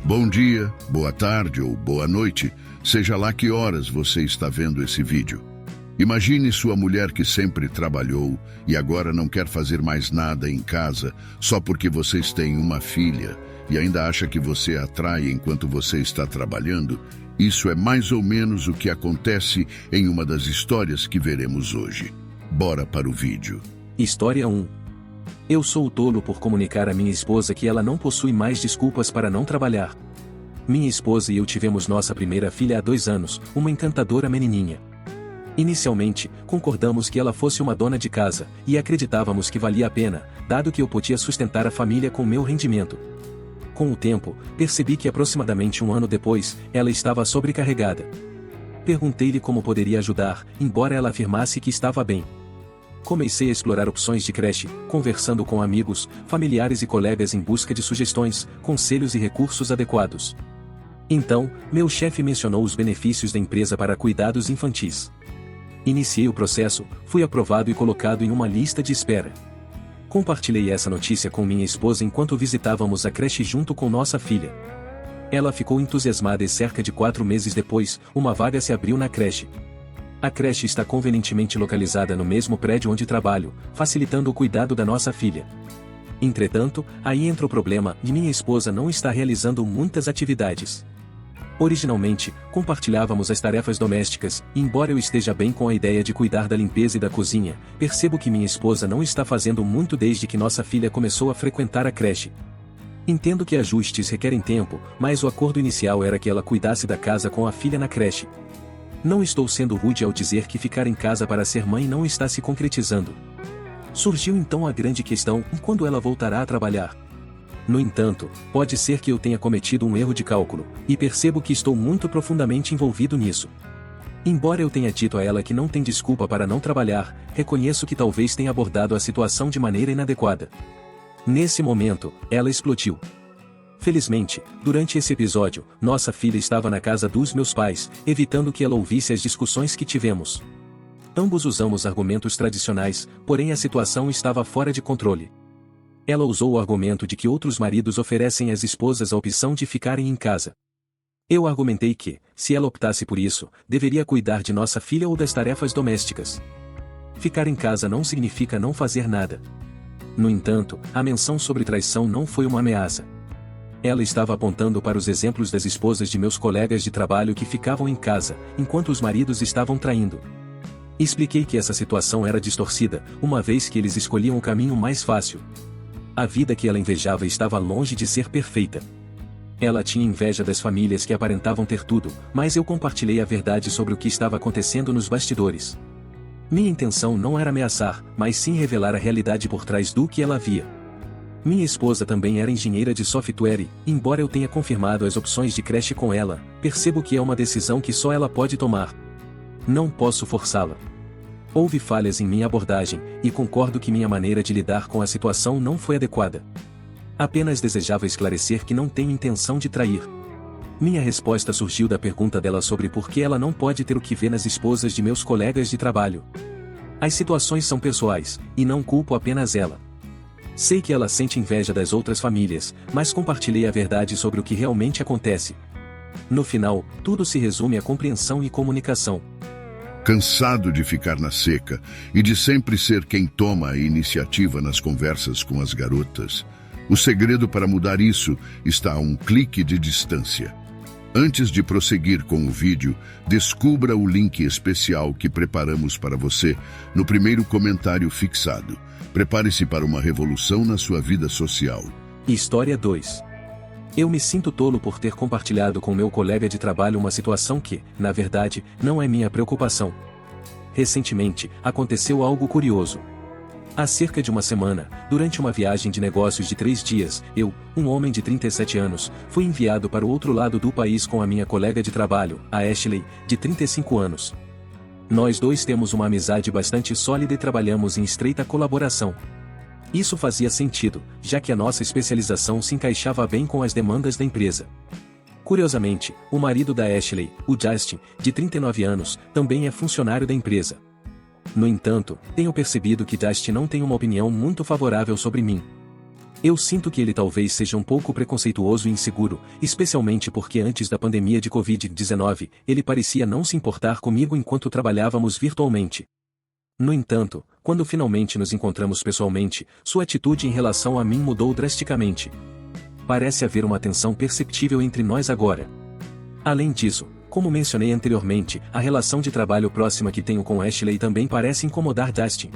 Bom dia, boa tarde ou boa noite, seja lá que horas você está vendo esse vídeo. Imagine sua mulher que sempre trabalhou e agora não quer fazer mais nada em casa só porque vocês têm uma filha e ainda acha que você a atrai enquanto você está trabalhando. Isso é mais ou menos o que acontece em uma das histórias que veremos hoje. Bora para o vídeo. História 1. Eu sou o tolo por comunicar à minha esposa que ela não possui mais desculpas para não trabalhar. Minha esposa e eu tivemos nossa primeira filha há 2 anos, uma encantadora menininha. Inicialmente, concordamos que ela fosse uma dona de casa, e acreditávamos que valia a pena, dado que eu podia sustentar a família com meu rendimento. Com o tempo, percebi que aproximadamente 1 ano depois, ela estava sobrecarregada. Perguntei-lhe como poderia ajudar, embora ela afirmasse que estava bem. Comecei a explorar opções de creche, conversando com amigos, familiares e colegas em busca de sugestões, conselhos e recursos adequados. Então, meu chefe mencionou os benefícios da empresa para cuidados infantis. Iniciei o processo, fui aprovado e colocado em uma lista de espera. Compartilhei essa notícia com minha esposa enquanto visitávamos a creche junto com nossa filha. Ela ficou entusiasmada e cerca de 4 meses depois, uma vaga se abriu na creche. A creche está convenientemente localizada no mesmo prédio onde trabalho, facilitando o cuidado da nossa filha. Entretanto, aí entra o problema de minha esposa não estar realizando muitas atividades. Originalmente, compartilhávamos as tarefas domésticas, e embora eu esteja bem com a ideia de cuidar da limpeza e da cozinha, percebo que minha esposa não está fazendo muito desde que nossa filha começou a frequentar a creche. Entendo que ajustes requerem tempo, mas o acordo inicial era que ela cuidasse da casa com a filha na creche. Não estou sendo rude ao dizer que ficar em casa para ser mãe não está se concretizando. Surgiu então a grande questão: quando ela voltará a trabalhar? No entanto, pode ser que eu tenha cometido um erro de cálculo, e percebo que estou muito profundamente envolvido nisso. Embora eu tenha dito a ela que não tem desculpa para não trabalhar, reconheço que talvez tenha abordado a situação de maneira inadequada. Nesse momento, ela explodiu. Felizmente, durante esse episódio, nossa filha estava na casa dos meus pais, evitando que ela ouvisse as discussões que tivemos. Ambos usamos argumentos tradicionais, porém a situação estava fora de controle. Ela usou o argumento de que outros maridos oferecem às esposas a opção de ficarem em casa. Eu argumentei que, se ela optasse por isso, deveria cuidar de nossa filha ou das tarefas domésticas. Ficar em casa não significa não fazer nada. No entanto, a menção sobre traição não foi uma ameaça. Ela estava apontando para os exemplos das esposas de meus colegas de trabalho que ficavam em casa, enquanto os maridos estavam traindo. Expliquei que essa situação era distorcida, uma vez que eles escolhiam o caminho mais fácil. A vida que ela invejava estava longe de ser perfeita. Ela tinha inveja das famílias que aparentavam ter tudo, mas eu compartilhei a verdade sobre o que estava acontecendo nos bastidores. Minha intenção não era ameaçar, mas sim revelar a realidade por trás do que ela via. Minha esposa também era engenheira de software e, embora eu tenha confirmado as opções de creche com ela, percebo que é uma decisão que só ela pode tomar. Não posso forçá-la. Houve falhas em minha abordagem, e concordo que minha maneira de lidar com a situação não foi adequada. Apenas desejava esclarecer que não tenho intenção de trair. Minha resposta surgiu da pergunta dela sobre por que ela não pode ter o que vê nas esposas de meus colegas de trabalho. As situações são pessoais, e não culpo apenas ela. Sei que ela sente inveja das outras famílias, mas compartilhei a verdade sobre o que realmente acontece. No final, tudo se resume a compreensão e comunicação. Cansado de ficar na seca e de sempre ser quem toma a iniciativa nas conversas com as garotas, o segredo para mudar isso está a um clique de distância. Antes de prosseguir com o vídeo, descubra o link especial que preparamos para você no primeiro comentário fixado. Prepare-se para uma revolução na sua vida social. História 2. Eu me sinto tolo por ter compartilhado com meu colega de trabalho uma situação que, na verdade, não é minha preocupação. Recentemente, aconteceu algo curioso. Há cerca de uma semana, durante uma viagem de negócios de 3 dias, eu, um homem de 37 anos, fui enviado para o outro lado do país com a minha colega de trabalho, a Ashley, de 35 anos. Nós dois temos uma amizade bastante sólida e trabalhamos em estreita colaboração. Isso fazia sentido, já que a nossa especialização se encaixava bem com as demandas da empresa. Curiosamente, o marido da Ashley, o Justin, de 39 anos, também é funcionário da empresa. No entanto, tenho percebido que Justin não tem uma opinião muito favorável sobre mim. Eu sinto que ele talvez seja um pouco preconceituoso e inseguro, especialmente porque antes da pandemia de Covid-19, ele parecia não se importar comigo enquanto trabalhávamos virtualmente. No entanto, quando finalmente nos encontramos pessoalmente, sua atitude em relação a mim mudou drasticamente. Parece haver uma tensão perceptível entre nós agora. Além disso, como mencionei anteriormente, a relação de trabalho próxima que tenho com Ashley também parece incomodar Dustin.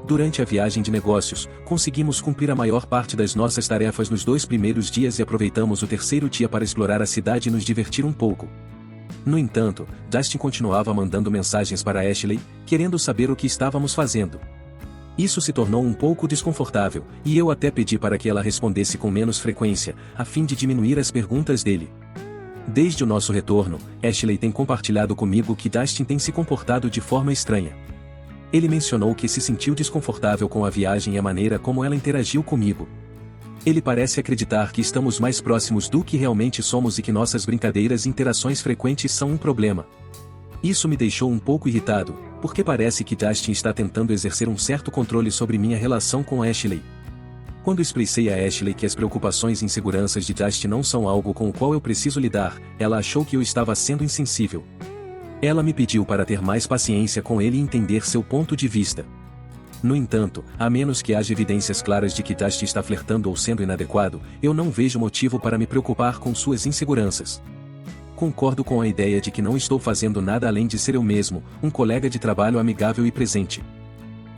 Durante a viagem de negócios, conseguimos cumprir a maior parte das nossas tarefas nos 2 primeiros dias e aproveitamos o 3º dia para explorar a cidade e nos divertir um pouco. No entanto, Dustin continuava mandando mensagens para Ashley, querendo saber o que estávamos fazendo. Isso se tornou um pouco desconfortável, e eu até pedi para que ela respondesse com menos frequência, a fim de diminuir as perguntas dele. Desde o nosso retorno, Ashley tem compartilhado comigo que Dustin tem se comportado de forma estranha. Ele mencionou que se sentiu desconfortável com a viagem e a maneira como ela interagiu comigo. Ele parece acreditar que estamos mais próximos do que realmente somos e que nossas brincadeiras e interações frequentes são um problema. Isso me deixou um pouco irritado, porque parece que Dustin está tentando exercer um certo controle sobre minha relação com Ashley. Quando expressei a Ashley que as preocupações e inseguranças de Dustin não são algo com o qual eu preciso lidar, ela achou que eu estava sendo insensível. Ela me pediu para ter mais paciência com ele e entender seu ponto de vista. No entanto, a menos que haja evidências claras de que Dustin está flertando ou sendo inadequado, eu não vejo motivo para me preocupar com suas inseguranças. Concordo com a ideia de que não estou fazendo nada além de ser eu mesmo, um colega de trabalho amigável e presente.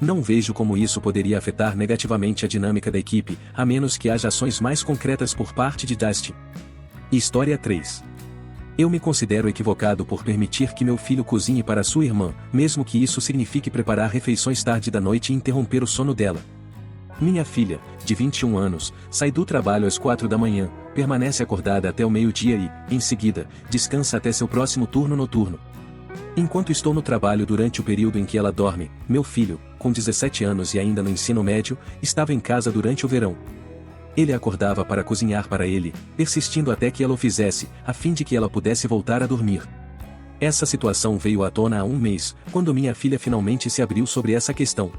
Não vejo como isso poderia afetar negativamente a dinâmica da equipe, a menos que haja ações mais concretas por parte de Dustin. História 3. Eu me considero equivocado por permitir que meu filho cozinhe para sua irmã, mesmo que isso signifique preparar refeições tarde da noite e interromper o sono dela. Minha filha, de 21 anos, sai do trabalho às 4 da manhã, permanece acordada até o meio-dia e, em seguida, descansa até seu próximo turno noturno. Enquanto estou no trabalho durante o período em que ela dorme, meu filho, com 17 anos e ainda no ensino médio, estava em casa durante o verão. Ele acordava para cozinhar para ele, persistindo até que ela o fizesse, a fim de que ela pudesse voltar a dormir. Essa situação veio à tona há um mês, quando minha filha finalmente se abriu sobre essa questão.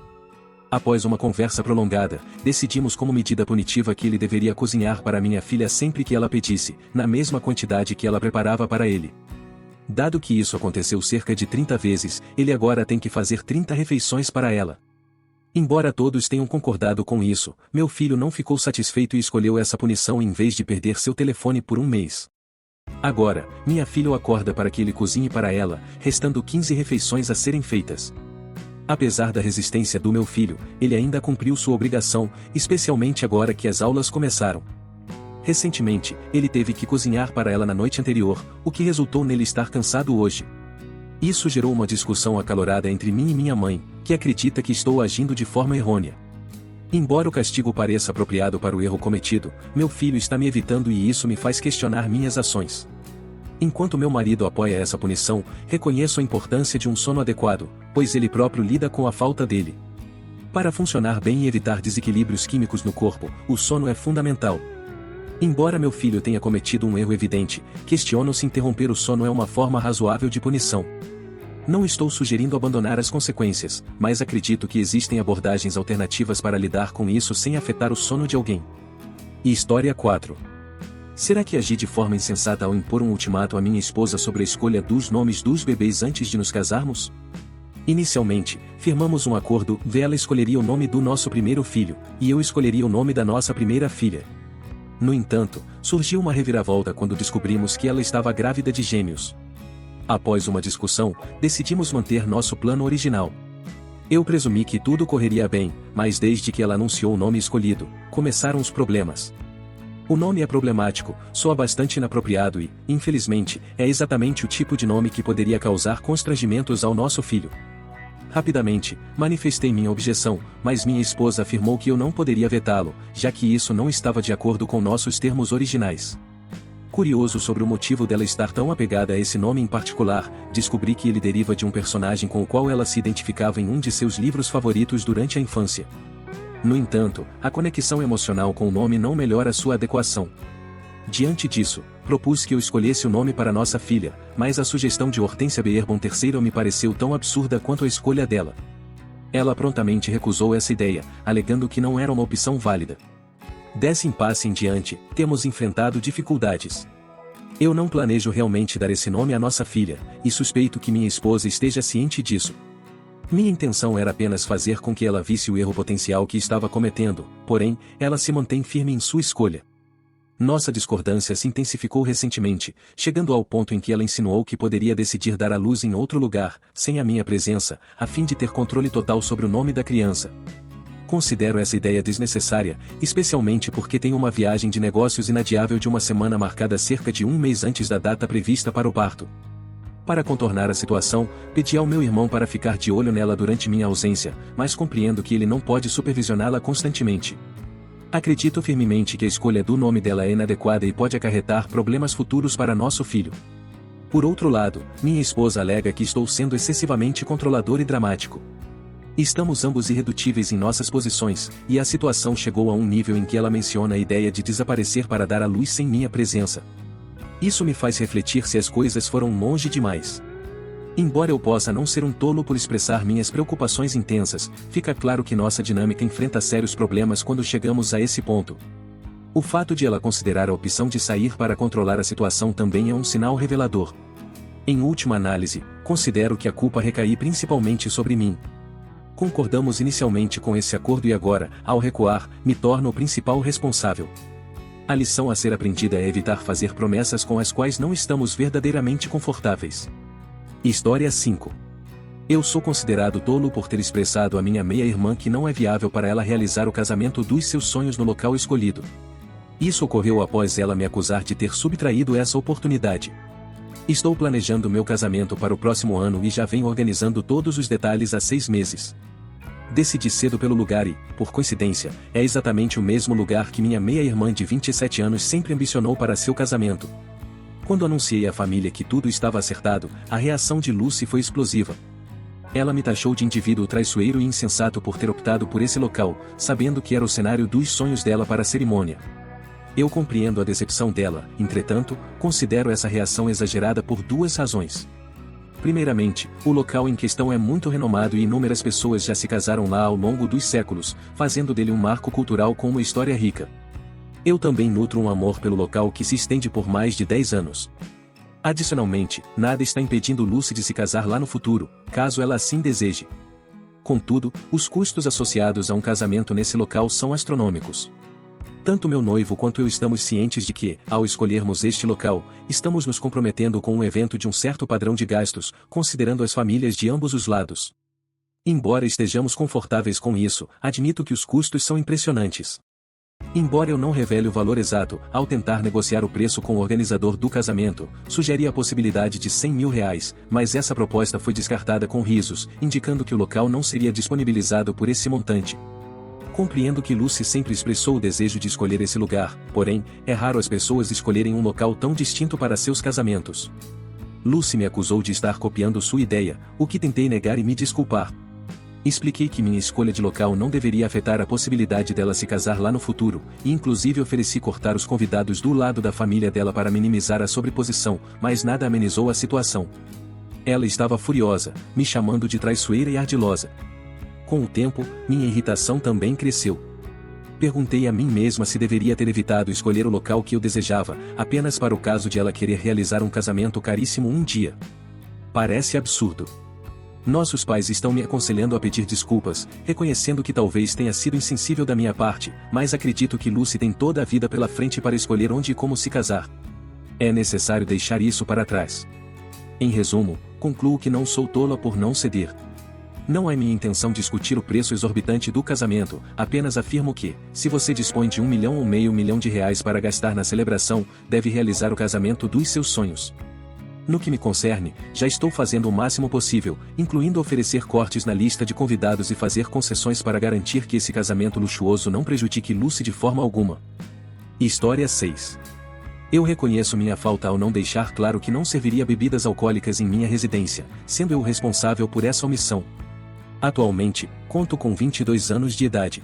Após uma conversa prolongada, decidimos como medida punitiva que ele deveria cozinhar para minha filha sempre que ela pedisse, na mesma quantidade que ela preparava para ele. Dado que isso aconteceu cerca de 30 vezes, ele agora tem que fazer 30 refeições para ela. Embora todos tenham concordado com isso, meu filho não ficou satisfeito e escolheu essa punição em vez de perder seu telefone por um mês. Agora, minha filha o acorda para que ele cozinhe para ela, restando 15 refeições a serem feitas. Apesar da resistência do meu filho, ele ainda cumpriu sua obrigação, especialmente agora que as aulas começaram. Recentemente, ele teve que cozinhar para ela na noite anterior, o que resultou nele estar cansado hoje. Isso gerou uma discussão acalorada entre mim e minha mãe, que acredita que estou agindo de forma errônea. Embora o castigo pareça apropriado para o erro cometido, meu filho está me evitando e isso me faz questionar minhas ações. Enquanto meu marido apoia essa punição, reconheço a importância de um sono adequado, pois ele próprio lida com a falta dele. Para funcionar bem e evitar desequilíbrios químicos no corpo, o sono é fundamental. Embora meu filho tenha cometido um erro evidente, questiono se interromper o sono é uma forma razoável de punição. Não estou sugerindo abandonar as consequências, mas acredito que existem abordagens alternativas para lidar com isso sem afetar o sono de alguém. História 4. Será que agi de forma insensata ao impor um ultimato à minha esposa sobre a escolha dos nomes dos bebês antes de nos casarmos? Inicialmente, firmamos um acordo, ela escolheria o nome do nosso primeiro filho, e eu escolheria o nome da nossa primeira filha. No entanto, surgiu uma reviravolta quando descobrimos que ela estava grávida de gêmeos. Após uma discussão, decidimos manter nosso plano original. Eu presumi que tudo correria bem, mas desde que ela anunciou o nome escolhido, começaram os problemas. O nome é problemático, soa bastante inapropriado e, infelizmente, é exatamente o tipo de nome que poderia causar constrangimentos ao nosso filho. Rapidamente, manifestei minha objeção, mas minha esposa afirmou que eu não poderia vetá-lo, já que isso não estava de acordo com nossos termos originais. Curioso sobre o motivo dela estar tão apegada a esse nome em particular, descobri que ele deriva de um personagem com o qual ela se identificava em um de seus livros favoritos durante a infância. No entanto, a conexão emocional com o nome não melhora sua adequação. Diante disso, propus que eu escolhesse o nome para nossa filha, mas a sugestão de Hortência Bourbon III me pareceu tão absurda quanto a escolha dela. Ela prontamente recusou essa ideia, alegando que não era uma opção válida. Desse impasse em diante, temos enfrentado dificuldades. Eu não planejo realmente dar esse nome à nossa filha, e suspeito que minha esposa esteja ciente disso. Minha intenção era apenas fazer com que ela visse o erro potencial que estava cometendo, porém, ela se mantém firme em sua escolha. Nossa discordância se intensificou recentemente, chegando ao ponto em que ela insinuou que poderia decidir dar à luz em outro lugar, sem a minha presença, a fim de ter controle total sobre o nome da criança. Considero essa ideia desnecessária, especialmente porque tenho uma viagem de negócios inadiável de uma semana marcada cerca de um mês antes da data prevista para o parto. Para contornar a situação, pedi ao meu irmão para ficar de olho nela durante minha ausência, mas compreendo que ele não pode supervisioná-la constantemente. Acredito firmemente que a escolha do nome dela é inadequada e pode acarretar problemas futuros para nosso filho. Por outro lado, minha esposa alega que estou sendo excessivamente controlador e dramático. Estamos ambos irredutíveis em nossas posições, e a situação chegou a um nível em que ela menciona a ideia de desaparecer para dar à luz sem minha presença. Isso me faz refletir se as coisas foram longe demais. Embora eu possa não ser um tolo por expressar minhas preocupações intensas, fica claro que nossa dinâmica enfrenta sérios problemas quando chegamos a esse ponto. O fato de ela considerar a opção de sair para controlar a situação também é um sinal revelador. Em última análise, considero que a culpa recai principalmente sobre mim. Concordamos inicialmente com esse acordo e agora, ao recuar, me torno o principal responsável. A lição a ser aprendida é evitar fazer promessas com as quais não estamos verdadeiramente confortáveis. História 5. Eu sou considerado tolo por ter expressado à minha meia-irmã que não é viável para ela realizar o casamento dos seus sonhos no local escolhido. Isso ocorreu após ela me acusar de ter subtraído essa oportunidade. Estou planejando meu casamento para o próximo ano e já venho organizando todos os detalhes há 6 meses. Decidi cedo pelo lugar e, por coincidência, é exatamente o mesmo lugar que minha meia-irmã de 27 anos sempre ambicionou para seu casamento. Quando anunciei à família que tudo estava acertado, a reação de Lucy foi explosiva. Ela me taxou de indivíduo traiçoeiro e insensato por ter optado por esse local, sabendo que era o cenário dos sonhos dela para a cerimônia. Eu compreendo a decepção dela, entretanto, considero essa reação exagerada por 2 razões. Primeiramente, o local em questão é muito renomado e inúmeras pessoas já se casaram lá ao longo dos séculos, fazendo dele um marco cultural com uma história rica. Eu também nutro um amor pelo local que se estende por mais de 10 anos. Adicionalmente, nada está impedindo Lucy de se casar lá no futuro, caso ela assim deseje. Contudo, os custos associados a um casamento nesse local são astronômicos. Tanto meu noivo quanto eu estamos cientes de que, ao escolhermos este local, estamos nos comprometendo com um evento de um certo padrão de gastos, considerando as famílias de ambos os lados. Embora estejamos confortáveis com isso, admito que os custos são impressionantes. Embora eu não revele o valor exato, ao tentar negociar o preço com o organizador do casamento, sugeri a possibilidade de R$100 mil, mas essa proposta foi descartada com risos, indicando que o local não seria disponibilizado por esse montante. Compreendo que Lucy sempre expressou o desejo de escolher esse lugar, porém, é raro as pessoas escolherem um local tão distinto para seus casamentos. Lucy me acusou de estar copiando sua ideia, o que tentei negar e me desculpar. Expliquei que minha escolha de local não deveria afetar a possibilidade dela se casar lá no futuro, e inclusive ofereci cortar os convidados do lado da família dela para minimizar a sobreposição, mas nada amenizou a situação. Ela estava furiosa, me chamando de traiçoeira e ardilosa. Com o tempo, minha irritação também cresceu. Perguntei a mim mesma se deveria ter evitado escolher o local que eu desejava, apenas para o caso de ela querer realizar um casamento caríssimo um dia. Parece absurdo. Nossos pais estão me aconselhando a pedir desculpas, reconhecendo que talvez tenha sido insensível da minha parte, mas acredito que Lucy tem toda a vida pela frente para escolher onde e como se casar. É necessário deixar isso para trás. Em resumo, concluo que não sou tola por não ceder. Não é minha intenção discutir o preço exorbitante do casamento, apenas afirmo que, se você dispõe de R$1 milhão ou meio milhão de reais para gastar na celebração, deve realizar o casamento dos seus sonhos. No que me concerne, já estou fazendo o máximo possível, incluindo oferecer cortes na lista de convidados e fazer concessões para garantir que esse casamento luxuoso não prejudique Lucy de forma alguma. História 6. Eu reconheço minha falta ao não deixar claro que não serviria bebidas alcoólicas em minha residência, sendo eu responsável por essa omissão. Atualmente, conto com 22 anos de idade.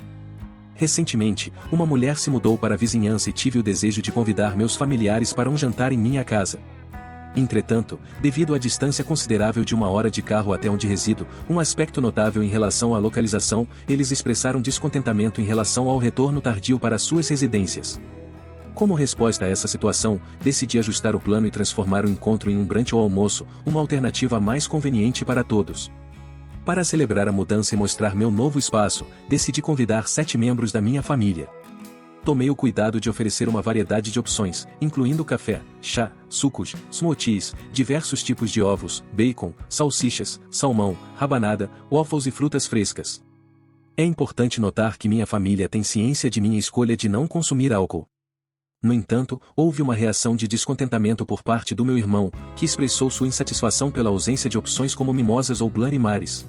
Recentemente, uma mulher se mudou para a vizinhança e tive o desejo de convidar meus familiares para um jantar em minha casa. Entretanto, devido à distância considerável de 1 hora de carro até onde resido, um aspecto notável em relação à localização, eles expressaram descontentamento em relação ao retorno tardio para suas residências. Como resposta a essa situação, decidi ajustar o plano e transformar o encontro em um brunch ou almoço, uma alternativa mais conveniente para todos. Para celebrar a mudança e mostrar meu novo espaço, decidi convidar 7 membros da minha família. Tomei o cuidado de oferecer uma variedade de opções, incluindo café, chá, sucos, smoothies, diversos tipos de ovos, bacon, salsichas, salmão, rabanada, waffles e frutas frescas. É importante notar que minha família tem ciência de minha escolha de não consumir álcool. No entanto, houve uma reação de descontentamento por parte do meu irmão, que expressou sua insatisfação pela ausência de opções como mimosas ou Bloody Marys.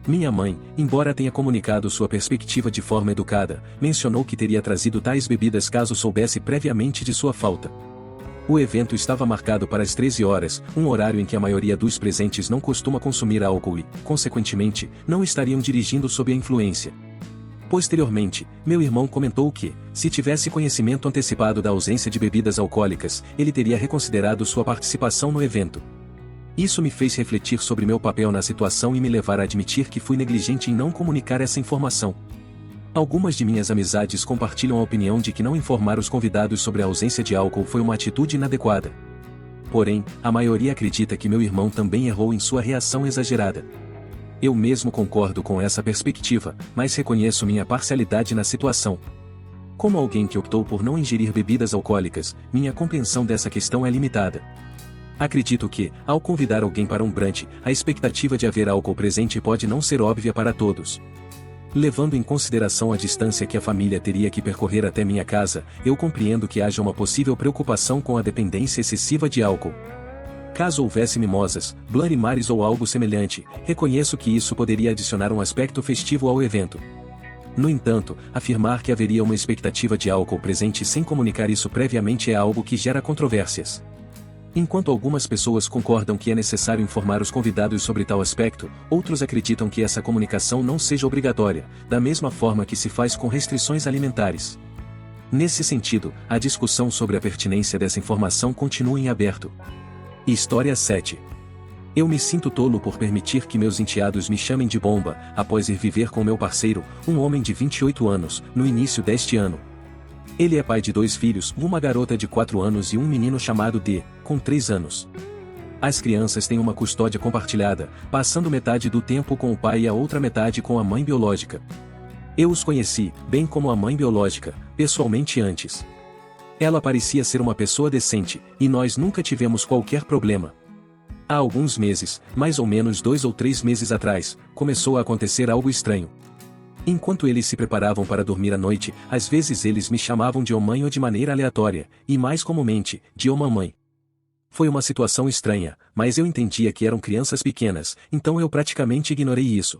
Minha mãe, embora tenha comunicado sua perspectiva de forma educada, mencionou que teria trazido tais bebidas caso soubesse previamente de sua falta. O evento estava marcado para as 13 horas, um horário em que a maioria dos presentes não costuma consumir álcool e, consequentemente, não estariam dirigindo sob a influência. Posteriormente, meu irmão comentou que, se tivesse conhecimento antecipado da ausência de bebidas alcoólicas, ele teria reconsiderado sua participação no evento. Isso me fez refletir sobre meu papel na situação e me levar a admitir que fui negligente em não comunicar essa informação. Algumas de minhas amizades compartilham a opinião de que não informar os convidados sobre a ausência de álcool foi uma atitude inadequada. Porém, a maioria acredita que meu irmão também errou em sua reação exagerada. Eu mesmo concordo com essa perspectiva, mas reconheço minha parcialidade na situação. Como alguém que optou por não ingerir bebidas alcoólicas, minha compreensão dessa questão é limitada. Acredito que, ao convidar alguém para um brunch, a expectativa de haver álcool presente pode não ser óbvia para todos. Levando em consideração a distância que a família teria que percorrer até minha casa, eu compreendo que haja uma possível preocupação com a dependência excessiva de álcool. Caso houvesse mimosas, Bloody Marys ou algo semelhante, reconheço que isso poderia adicionar um aspecto festivo ao evento. No entanto, afirmar que haveria uma expectativa de álcool presente sem comunicar isso previamente é algo que gera controvérsias. Enquanto algumas pessoas concordam que é necessário informar os convidados sobre tal aspecto, outros acreditam que essa comunicação não seja obrigatória, da mesma forma que se faz com restrições alimentares. Nesse sentido, a discussão sobre a pertinência dessa informação continua em aberto. História 7. Eu me sinto tolo por permitir que meus enteados me chamem de bomba, após ir viver com meu parceiro, um homem de 28 anos, no início deste ano. Ele é pai de 2 filhos, uma garota de 4 anos e um menino chamado D, com 3 anos. As crianças têm uma custódia compartilhada, passando metade do tempo com o pai e a outra metade com a mãe biológica. Eu os conheci, bem como a mãe biológica, pessoalmente antes. Ela parecia ser uma pessoa decente, e nós nunca tivemos qualquer problema. Há alguns meses, mais ou menos 2 ou 3 meses atrás, começou a acontecer algo estranho. Enquanto eles se preparavam para dormir à noite, às vezes eles me chamavam de mamãe ou de maneira aleatória, e mais comumente, de ô mamãe. Foi uma situação estranha, mas eu entendia que eram crianças pequenas, então eu praticamente ignorei isso.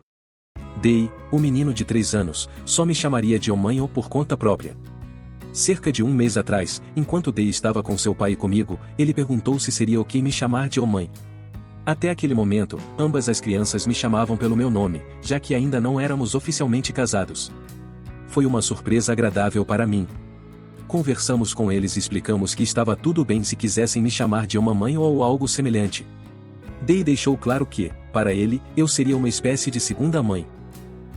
Dei, o menino de 3 anos, só me chamaria de ô mãe ou por conta própria. Cerca de 1 mês atrás, enquanto Dei estava com seu pai e comigo, ele perguntou se seria ok me chamar de ô mãe. Até aquele momento, ambas as crianças me chamavam pelo meu nome, já que ainda não éramos oficialmente casados. Foi uma surpresa agradável para mim. Conversamos com eles e explicamos que estava tudo bem se quisessem me chamar de uma mãe ou algo semelhante. Dei deixou claro que, para ele, eu seria uma espécie de segunda mãe.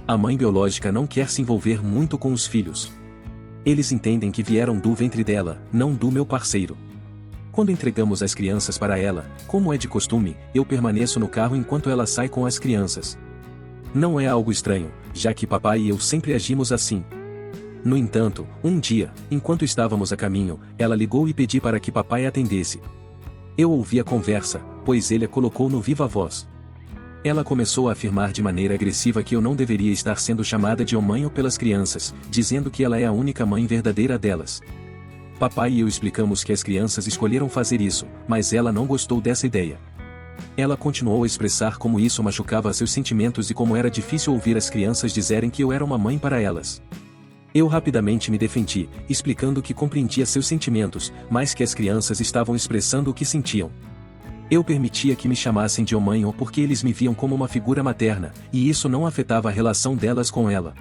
A mãe biológica não quer se envolver muito com os filhos. Eles entendem que vieram do ventre dela, não do meu parceiro. Quando entregamos as crianças para ela, como é de costume, eu permaneço no carro enquanto ela sai com as crianças. Não é algo estranho, já que papai e eu sempre agimos assim. No entanto, um dia, enquanto estávamos a caminho, ela ligou e pediu para que papai atendesse. Eu ouvi a conversa, pois ele a colocou no viva voz. Ela começou a afirmar de maneira agressiva que eu não deveria estar sendo chamada de mãe ou pelas crianças, dizendo que ela é a única mãe verdadeira delas. Papai e eu explicamos que as crianças escolheram fazer isso, mas ela não gostou dessa ideia. Ela continuou a expressar como isso machucava seus sentimentos e como era difícil ouvir as crianças dizerem que eu era uma mãe para elas. Eu rapidamente me defendi, explicando que compreendia seus sentimentos, mas que as crianças estavam expressando o que sentiam. Eu permitia que me chamassem de mãe ou porque eles me viam como uma figura materna, e isso não afetava a relação delas com ela.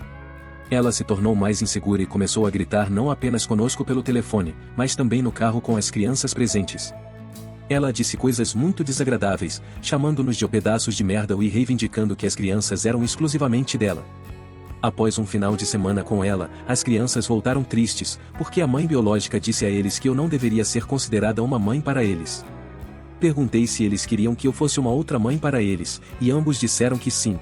Ela se tornou mais insegura e começou a gritar não apenas conosco pelo telefone, mas também no carro com as crianças presentes. Ela disse coisas muito desagradáveis, chamando-nos de pedaços de merda e reivindicando que as crianças eram exclusivamente dela. Após um final de semana com ela, as crianças voltaram tristes, porque a mãe biológica disse a eles que eu não deveria ser considerada uma mãe para eles. Perguntei se eles queriam que eu fosse uma outra mãe para eles, e ambos disseram que sim.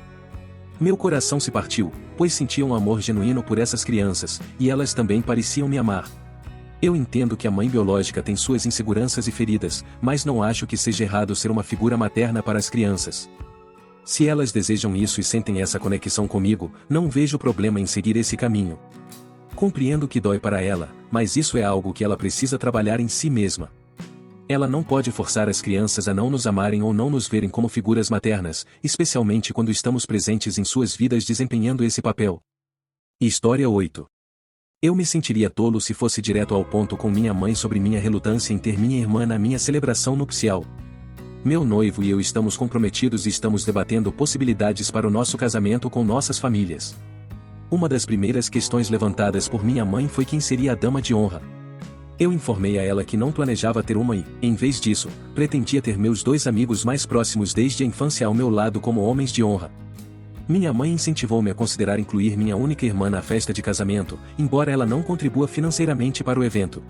Meu coração se partiu, pois sentia um amor genuíno por essas crianças, e elas também pareciam me amar. Eu entendo que a mãe biológica tem suas inseguranças e feridas, mas não acho que seja errado ser uma figura materna para as crianças. Se elas desejam isso e sentem essa conexão comigo, não vejo problema em seguir esse caminho. Compreendo que dói para ela, mas isso é algo que ela precisa trabalhar em si mesma. Ela não pode forçar as crianças a não nos amarem ou não nos verem como figuras maternas, especialmente quando estamos presentes em suas vidas desempenhando esse papel. História 8. Eu me sentiria tolo se fosse direto ao ponto com minha mãe sobre minha relutância em ter minha irmã na minha celebração nupcial. Meu noivo e eu estamos comprometidos e estamos debatendo possibilidades para o nosso casamento com nossas famílias. Uma das primeiras questões levantadas por minha mãe foi quem seria a dama de honra. Eu informei a ela que não planejava ter uma e, em vez disso, pretendia ter meus 2 amigos mais próximos desde a infância ao meu lado como homens de honra. Minha mãe incentivou-me a considerar incluir minha única irmã na festa de casamento, embora ela não contribua financeiramente para o evento.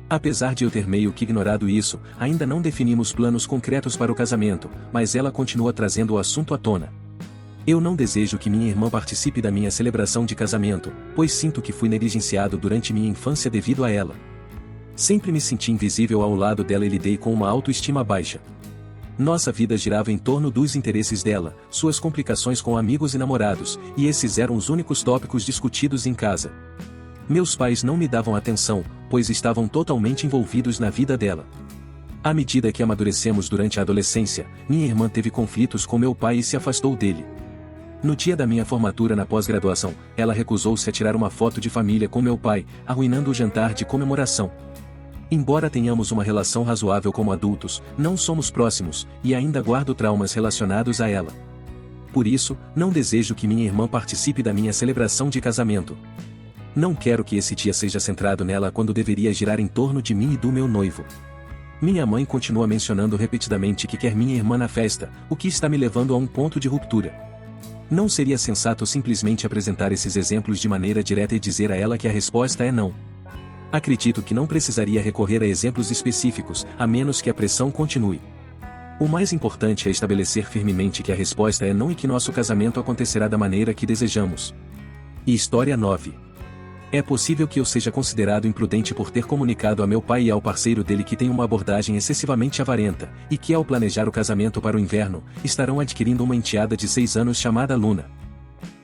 Apesar de eu ter meio que ignorado isso, ainda não definimos planos concretos para o casamento, mas ela continua trazendo o assunto à tona. Eu não desejo que minha irmã participe da minha celebração de casamento, pois sinto que fui negligenciado durante minha infância devido a ela. Sempre me senti invisível ao lado dela e lidei com uma autoestima baixa. Nossa vida girava em torno dos interesses dela, suas complicações com amigos e namorados, e esses eram os únicos tópicos discutidos em casa. Meus pais não me davam atenção, pois estavam totalmente envolvidos na vida dela. À medida que amadurecemos durante a adolescência, minha irmã teve conflitos com meu pai e se afastou dele. No dia da minha formatura na pós-graduação, ela recusou-se a tirar uma foto de família com meu pai, arruinando o jantar de comemoração. Embora tenhamos uma relação razoável como adultos, não somos próximos, e ainda guardo traumas relacionados a ela. Por isso, não desejo que minha irmã participe da minha celebração de casamento. Não quero que esse dia seja centrado nela quando deveria girar em torno de mim e do meu noivo. Minha mãe continua mencionando repetidamente que quer minha irmã na festa, o que está me levando a um ponto de ruptura. Não seria sensato simplesmente apresentar esses exemplos de maneira direta e dizer a ela que a resposta é não. Acredito que não precisaria recorrer a exemplos específicos, a menos que a pressão continue. O mais importante é estabelecer firmemente que a resposta é não e que nosso casamento acontecerá da maneira que desejamos. História 9. É possível que eu seja considerado imprudente por ter comunicado a meu pai e ao parceiro dele que tem uma abordagem excessivamente avarenta, e que ao planejar o casamento para o inverno, estarão adquirindo uma enteada de 6 anos chamada Luna.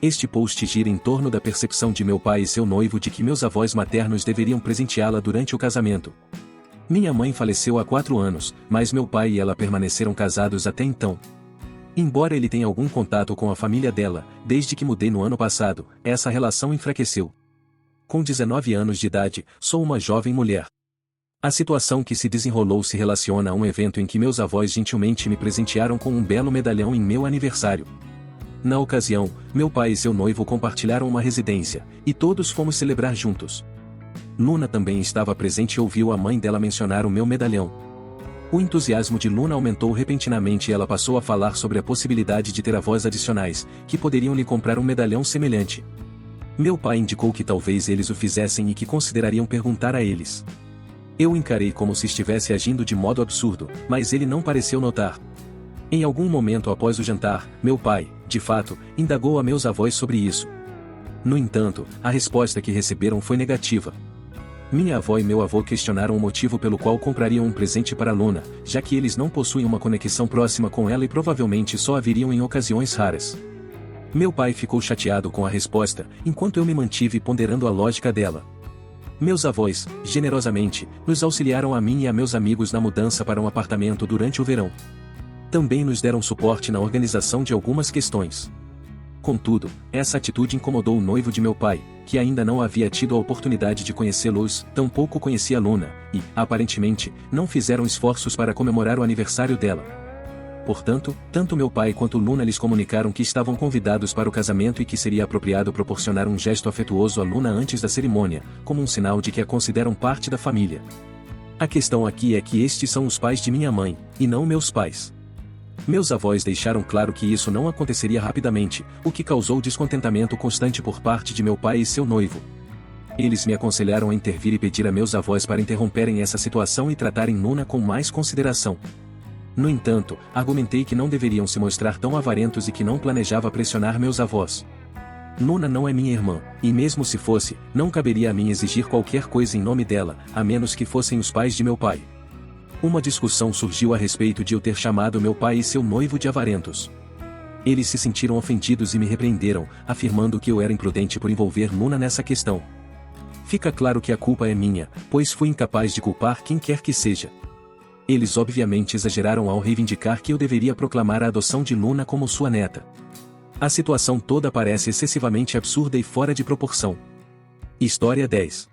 Este post gira em torno da percepção de meu pai e seu noivo de que meus avós maternos deveriam presenteá-la durante o casamento. Minha mãe faleceu há 4 anos, mas meu pai e ela permaneceram casados até então. Embora ele tenha algum contato com a família dela, desde que mudei no ano passado, essa relação enfraqueceu. Com 19 anos de idade, sou uma jovem mulher. A situação que se desenrolou se relaciona a um evento em que meus avós gentilmente me presentearam com um belo medalhão em meu aniversário. Na ocasião, meu pai e seu noivo compartilharam uma residência, e todos fomos celebrar juntos. Luna também estava presente e ouviu a mãe dela mencionar o meu medalhão. O entusiasmo de Luna aumentou repentinamente e ela passou a falar sobre a possibilidade de ter avós adicionais, que poderiam lhe comprar um medalhão semelhante. Meu pai indicou que talvez eles o fizessem e que considerariam perguntar a eles. Eu encarei como se estivesse agindo de modo absurdo, mas ele não pareceu notar. Em algum momento após o jantar, meu pai, de fato, indagou a meus avós sobre isso. No entanto, a resposta que receberam foi negativa. Minha avó e meu avô questionaram o motivo pelo qual comprariam um presente para Luna, já que eles não possuem uma conexão próxima com ela e provavelmente só a viriam em ocasiões raras. Meu pai ficou chateado com a resposta, enquanto eu me mantive ponderando a lógica dela. Meus avós, generosamente, nos auxiliaram a mim e a meus amigos na mudança para um apartamento durante o verão. Também nos deram suporte na organização de algumas questões. Contudo, essa atitude incomodou o noivo de meu pai, que ainda não havia tido a oportunidade de conhecê-los, tampouco conhecia Luna, e, aparentemente, não fizeram esforços para comemorar o aniversário dela. Portanto, tanto meu pai quanto Luna lhes comunicaram que estavam convidados para o casamento e que seria apropriado proporcionar um gesto afetuoso a Luna antes da cerimônia, como um sinal de que a consideram parte da família. A questão aqui é que estes são os pais de minha mãe, e não meus pais. Meus avós deixaram claro que isso não aconteceria rapidamente, o que causou descontentamento constante por parte de meu pai e seu noivo. Eles me aconselharam a intervir e pedir a meus avós para interromperem essa situação e tratarem Nuna com mais consideração. No entanto, argumentei que não deveriam se mostrar tão avarentos e que não planejava pressionar meus avós. Nuna não é minha irmã, e mesmo se fosse, não caberia a mim exigir qualquer coisa em nome dela, a menos que fossem os pais de meu pai. Uma discussão surgiu a respeito de eu ter chamado meu pai e seu noivo de avarentos. Eles se sentiram ofendidos e me repreenderam, afirmando que eu era imprudente por envolver Nuna nessa questão. Fica claro que a culpa é minha, pois fui incapaz de culpar quem quer que seja. Eles obviamente exageraram ao reivindicar que eu deveria proclamar a adoção de Nuna como sua neta. A situação toda parece excessivamente absurda e fora de proporção. História 10.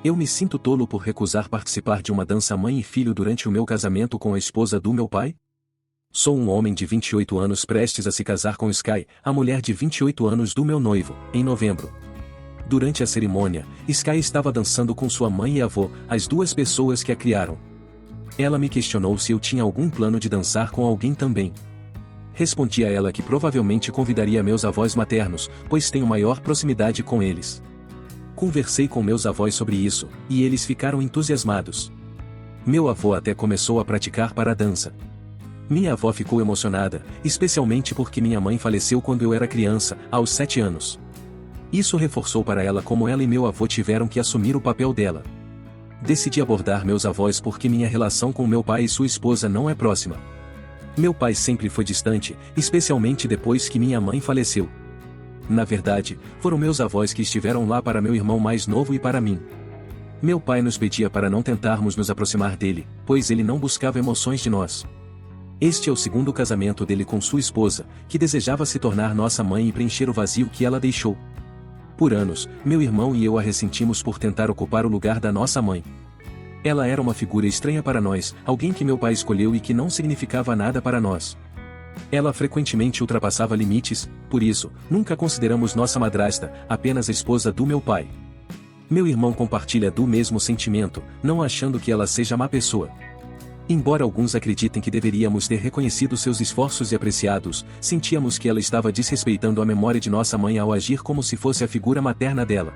Eu me sinto tolo por recusar participar de uma dança mãe e filho durante o meu casamento com a esposa do meu pai? Sou um homem de 28 anos prestes a se casar com Sky, a mulher de 28 anos do meu noivo, em novembro. Durante a cerimônia, Sky estava dançando com sua mãe e avô, as duas pessoas que a criaram. Ela me questionou se eu tinha algum plano de dançar com alguém também. Respondi a ela que provavelmente convidaria meus avós maternos, pois tenho maior proximidade com eles. Conversei com meus avós sobre isso, e eles ficaram entusiasmados. Meu avô até começou a praticar para a dança. Minha avó ficou emocionada, especialmente porque minha mãe faleceu quando eu era criança, aos 7 anos. Isso reforçou para ela como ela e meu avô tiveram que assumir o papel dela. Decidi abordar meus avós porque minha relação com meu pai e sua esposa não é próxima. Meu pai sempre foi distante, especialmente depois que minha mãe faleceu. Na verdade, foram meus avós que estiveram lá para meu irmão mais novo e para mim. Meu pai nos pedia para não tentarmos nos aproximar dele, pois ele não buscava emoções de nós. Este é o segundo casamento dele com sua esposa, que desejava se tornar nossa mãe e preencher o vazio que ela deixou. Por anos, meu irmão e eu a ressentimos por tentar ocupar o lugar da nossa mãe. Ela era uma figura estranha para nós, alguém que meu pai escolheu e que não significava nada para nós. Ela frequentemente ultrapassava limites, por isso, nunca consideramos nossa madrasta, apenas a esposa do meu pai. Meu irmão compartilha do mesmo sentimento, não achando que ela seja má pessoa. Embora alguns acreditem que deveríamos ter reconhecido seus esforços e apreciados, sentíamos que ela estava desrespeitando a memória de nossa mãe ao agir como se fosse a figura materna dela.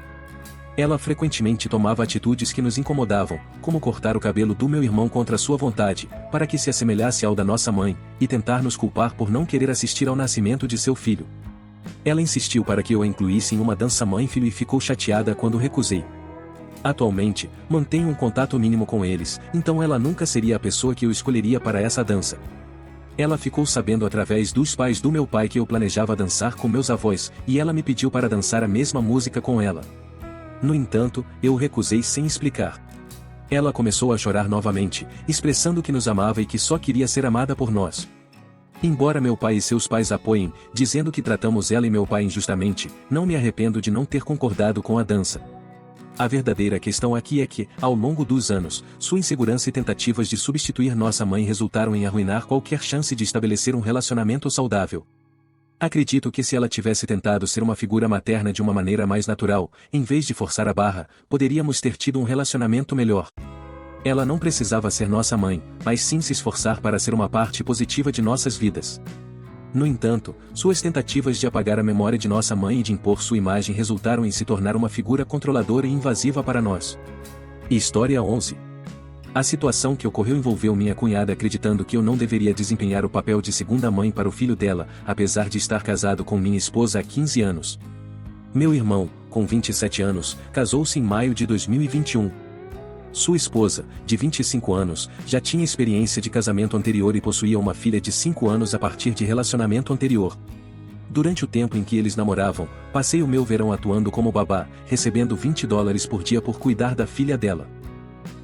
Ela frequentemente tomava atitudes que nos incomodavam, como cortar o cabelo do meu irmão contra sua vontade, para que se assemelhasse ao da nossa mãe, e tentar nos culpar por não querer assistir ao nascimento de seu filho. Ela insistiu para que eu a incluísse em uma dança mãe-filho e ficou chateada quando recusei. Atualmente, mantenho um contato mínimo com eles, então ela nunca seria a pessoa que eu escolheria para essa dança. Ela ficou sabendo através dos pais do meu pai que eu planejava dançar com meus avós, e ela me pediu para dançar a mesma música com ela. No entanto, eu recusei sem explicar. Ela começou a chorar novamente, expressando que nos amava e que só queria ser amada por nós. Embora meu pai e seus pais apoiem, dizendo que tratamos ela e meu pai injustamente, não me arrependo de não ter concordado com a dança. A verdadeira questão aqui é que, ao longo dos anos, sua insegurança e tentativas de substituir nossa mãe resultaram em arruinar qualquer chance de estabelecer um relacionamento saudável. Acredito que se ela tivesse tentado ser uma figura materna de uma maneira mais natural, em vez de forçar a barra, poderíamos ter tido um relacionamento melhor. Ela não precisava ser nossa mãe, mas sim se esforçar para ser uma parte positiva de nossas vidas. No entanto, suas tentativas de apagar a memória de nossa mãe e de impor sua imagem resultaram em se tornar uma figura controladora e invasiva para nós. História 11. A situação que ocorreu envolveu minha cunhada acreditando que eu não deveria desempenhar o papel de segunda mãe para o filho dela, apesar de estar casado com minha esposa há 15 anos. Meu irmão, com 27 anos, casou-se em maio de 2021. Sua esposa, de 25 anos, já tinha experiência de casamento anterior e possuía uma filha de 5 anos a partir de relacionamento anterior. Durante o tempo em que eles namoravam, passei o meu verão atuando como babá, recebendo $20 por dia por cuidar da filha dela.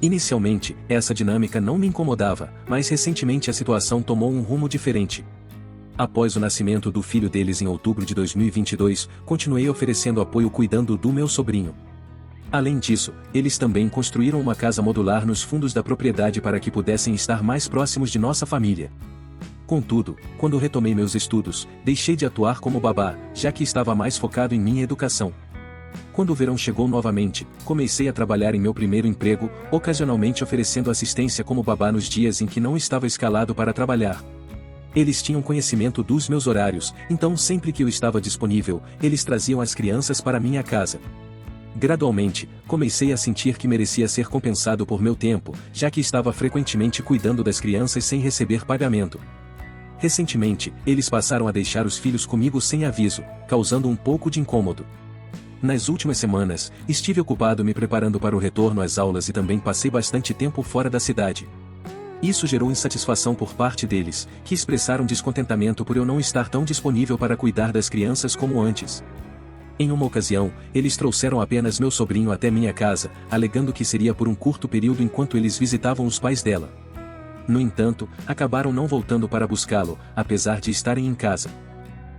Inicialmente, essa dinâmica não me incomodava, mas recentemente a situação tomou um rumo diferente. Após o nascimento do filho deles em outubro de 2022, continuei oferecendo apoio cuidando do meu sobrinho. Além disso, eles também construíram uma casa modular nos fundos da propriedade para que pudessem estar mais próximos de nossa família. Contudo, quando retomei meus estudos, deixei de atuar como babá, já que estava mais focado em minha educação. Quando o verão chegou novamente, comecei a trabalhar em meu primeiro emprego, ocasionalmente oferecendo assistência como babá nos dias em que não estava escalado para trabalhar. Eles tinham conhecimento dos meus horários, então sempre que eu estava disponível, eles traziam as crianças para minha casa. Gradualmente, comecei a sentir que merecia ser compensado por meu tempo, já que estava frequentemente cuidando das crianças sem receber pagamento. Recentemente, eles passaram a deixar os filhos comigo sem aviso, causando um pouco de incômodo. Nas últimas semanas, estive ocupado me preparando para o retorno às aulas e também passei bastante tempo fora da cidade. Isso gerou insatisfação por parte deles, que expressaram descontentamento por eu não estar tão disponível para cuidar das crianças como antes. Em uma ocasião, eles trouxeram apenas meu sobrinho até minha casa, alegando que seria por um curto período enquanto eles visitavam os pais dela. No entanto, acabaram não voltando para buscá-lo, apesar de estarem em casa.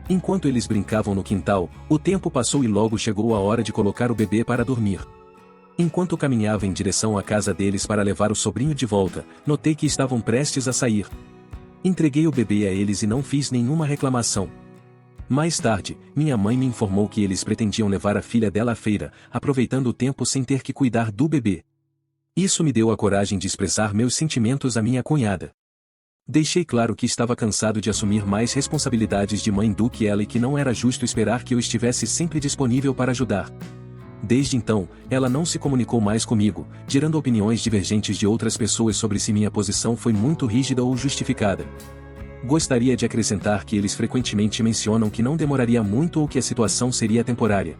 Enquanto eles brincavam no quintal, o tempo passou e logo chegou a hora de colocar o bebê para dormir. Enquanto caminhava em direção à casa deles para levar o sobrinho de volta, notei que estavam prestes a sair. Entreguei o bebê a eles e não fiz nenhuma reclamação. Mais tarde, minha mãe me informou que eles pretendiam levar a filha dela à feira, aproveitando o tempo sem ter que cuidar do bebê. Isso me deu a coragem de expressar meus sentimentos à minha cunhada. Deixei claro que estava cansado de assumir mais responsabilidades de mãe do que ela e que não era justo esperar que eu estivesse sempre disponível para ajudar. Desde então, ela não se comunicou mais comigo, gerando opiniões divergentes de outras pessoas sobre se minha posição foi muito rígida ou justificada. Gostaria de acrescentar que eles frequentemente mencionam que não demoraria muito ou que a situação seria temporária.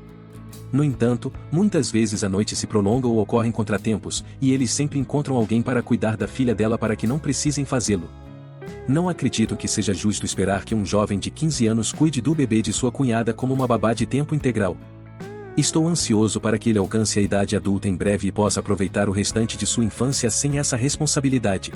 No entanto, muitas vezes a noite se prolonga ou ocorrem contratempos, e eles sempre encontram alguém para cuidar da filha dela para que não precisem fazê-lo. Não acredito que seja justo esperar que um jovem de 15 anos cuide do bebê de sua cunhada como uma babá de tempo integral. Estou ansioso para que ele alcance a idade adulta em breve e possa aproveitar o restante de sua infância sem essa responsabilidade.